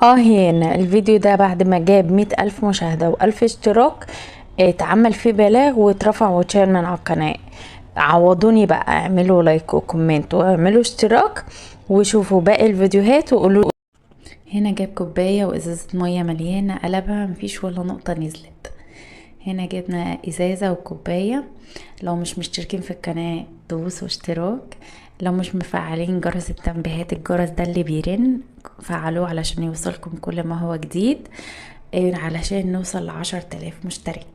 هنا الفيديو ده بعد ما جاب 100,000 مشاهدة و1000 اشتراك، اتعمل فيه بلاغ واترفع واتشال من على القناة. عوضوني بقى، اعملوا لايك وكومنت واعملوا اشتراك وشوفوا باقي الفيديوهات وقولوا. هنا جاب كوباية وازازة مية مليانة، قلبها مفيش ولا نقطة نزلت. هنا جبنا ازازة وكوباية. لو مش مشتركين في القناة دوسوا اشتراك. لو مش مفعلين جرس التنبيهات، الجرس ده اللي بيرن، فعلوه علشان يوصلكم كل ما هو جديد، علشان نوصل ل10,000 مشترك.